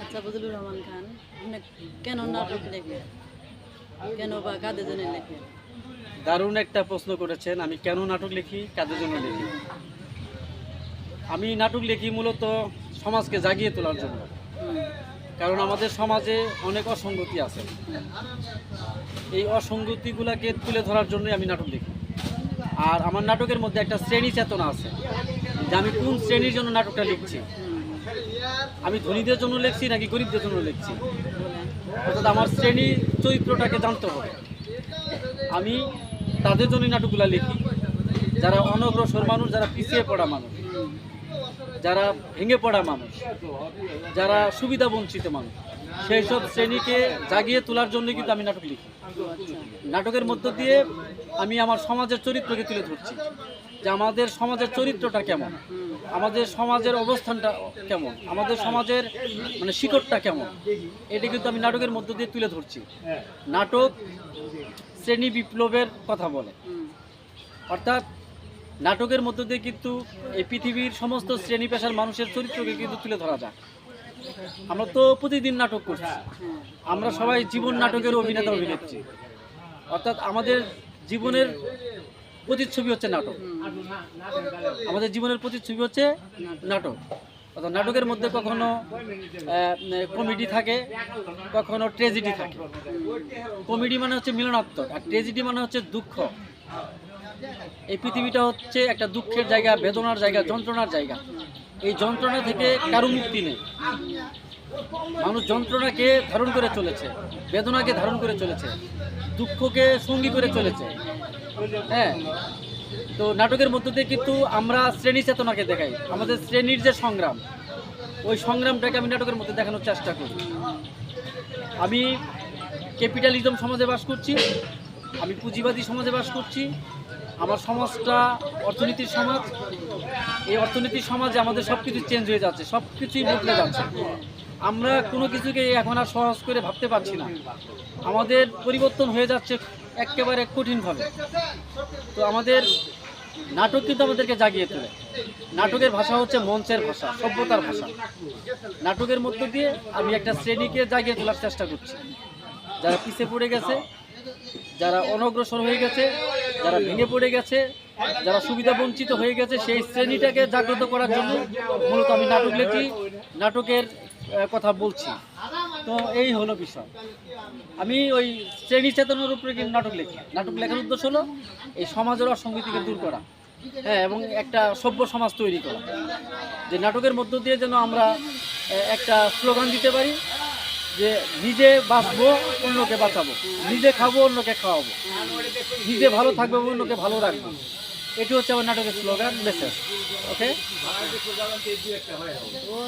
আচ্ছা, ফজলুর রহমান খান, আপনি কেন নাটক লেখেন? কেন বা কাদের জন্য লেখেন? দারুণ একটা প্রশ্ন করেছেন। আমি কেন নাটক লিখি, কাদের জন্য লিখি? আমি নাটক লিখি মূলত সমাজকে জাগিয়ে তোলার জন্য। হুম, কারণ আমাদের সমাজে অনেক অসঙ্গতি আছে। এই অসঙ্গতিগুলোকে তুলে ধরার জন্যই আমি নাটক লিখি। আর আমার নাটকের মধ্যে একটা শ্রেণী চেতনা আছে, যে আমি কোন শ্রেণীর জন্য নাটকটা লিখছি। হুম, আমি ধনীদের জন্য লিখছি নাকি গরিবদের জন্য লিখছি, বলেন। অর্থাৎ আমার শ্রেণী চরিত্রটাকে জানতে হবে। আমি তাদের জন্যই নাটকগুলো লিখি, যারা অনগ্রসর মানুষ, যারা পিছিয়ে পড়া মানুষ, হুম, যারা ভেঙে পড়া মানুষ, যারা সুবিধা বঞ্চিত মানুষ, সেই সব শ্রেণীকে জাগিয়ে তোলার জন্য কিন্তু আমি নাটক লিখি। আচ্ছা, নাটকের মধ্য দিয়ে আমি আমার সমাজের চরিত্রকে তুলে ধরছি, যে আমাদের সমাজের চরিত্রটা কেমন, হুম, আমাদের সমাজের অবস্থানটা কেমন, আমাদের সমাজের মানে শিকড়টা কেমন, এটা কিন্তু আমি নাটকের মধ্য দিয়ে তুলে ধরছি। নাটক শ্রেণী বিপ্লবের কথা বলে, হুম, অর্থাৎ নাটকের মধ্য দিয়ে কিন্তু এই পৃথিবীর সমস্ত শ্রেণী পেশার মানুষের চরিত্রকে কিন্তু তুলে ধরা যায়। আমরা তো প্রতিদিন নাটক করছি, হ্যাঁ, আমরা সবাই জীবন নাটকের অভিনেতা অভিনেত্রী, অর্থাৎ আমাদের জীবনের প্রতিচ্ছবি হচ্ছে নাটক। হুম, আমাদের জীবনের প্রতিচ্ছবি হচ্ছে নাটক। অর্থাৎ নাটকের মধ্যে কখনো কমেডি থাকে, কখনো ট্র্যাজেডি থাকে। কমেডি মানে হচ্ছে মিলনাত্মক, আর ট্র্যাজেডি মানে হচ্ছে দুঃখ। এই পৃথিবীটা হচ্ছে একটা দুঃখের জায়গা, বেদনার জায়গা, যন্ত্রণার জায়গা। এই যন্ত্রণা থেকে কারো মুক্তি নেই। মানুষ যন্ত্রণাকে ধারণ করে চলেছে, বেদনাকে ধারণ করে চলেছে, দুঃখকে সঙ্গী করে চলেছে। হ্যাঁ, তো নাটকের মধ্য দিয়ে কিন্তু আমরা শ্রেণী চেতনাকে দেখাই, আমাদের শ্রেণীর যে সংগ্রাম, ওই সংগ্রামটাকে আমি নাটকের মধ্যে দেখানোর চেষ্টা করি। আমি ক্যাপিটালিজম সমাজে বাস করছি, আমি পুঁজিবাদী সমাজে বাস করছি। আমার সমাজটা অর্থনীতির সমাজ। এই অর্থনীতির সমাজে আমাদের সব কিছু চেঞ্জ হয়ে যাচ্ছে, সব কিছুই বদলে যাচ্ছে। আমরা কোনো কিছুকে এখন আর সহজ করে ভাবতে পারছি না। আমাদের পরিবর্তন হয়ে যাচ্ছে একেবারে কঠিনভাবে। তো আমাদের নাটক কিন্তু আমাদেরকে জাগিয়ে তোলে। নাটকের ভাষা হচ্ছে মঞ্চের ভাষা, সভ্যতার ভাষা। নাটকের মধ্য দিয়ে আমি একটা শ্রেণীকে জাগিয়ে তোলার চেষ্টা করছি, যারা পিছিয়ে পড়ে গেছে, যারা অনগ্রসর হয়ে গেছে, যারা ভেঙে পড়ে গেছে, যারা সুবিধা বঞ্চিত হয়ে গেছে, সেই শ্রেণীটাকে জাগ্রত করার জন্য মূলত আমি নাটক লিখি, নাটকের কথা বলছি। তো এই হলো বিষয়। আমি ওই শ্রেণী চেতনার উপরে কিন্তু নাটক লিখি। নাটক লেখার উদ্দেশ্য হলো এই সমাজের অসঙ্গতিকে দূর করা, হ্যাঁ, এবং একটা সভ্য সমাজ তৈরি করা। যে নাটকের মধ্য দিয়ে যেন আমরা একটা স্লোগান দিতে পারি, যে নিজে বাঁচবো, অন্যকে বাঁচাবো, নিজে খাবো, অন্যকে খাওয়াবো, নিজে ভালো থাকবো, অন্যকে ভালো রাখবো। এটি হচ্ছে আমার নাটকের স্লোগান, মেসেজ। ওকে।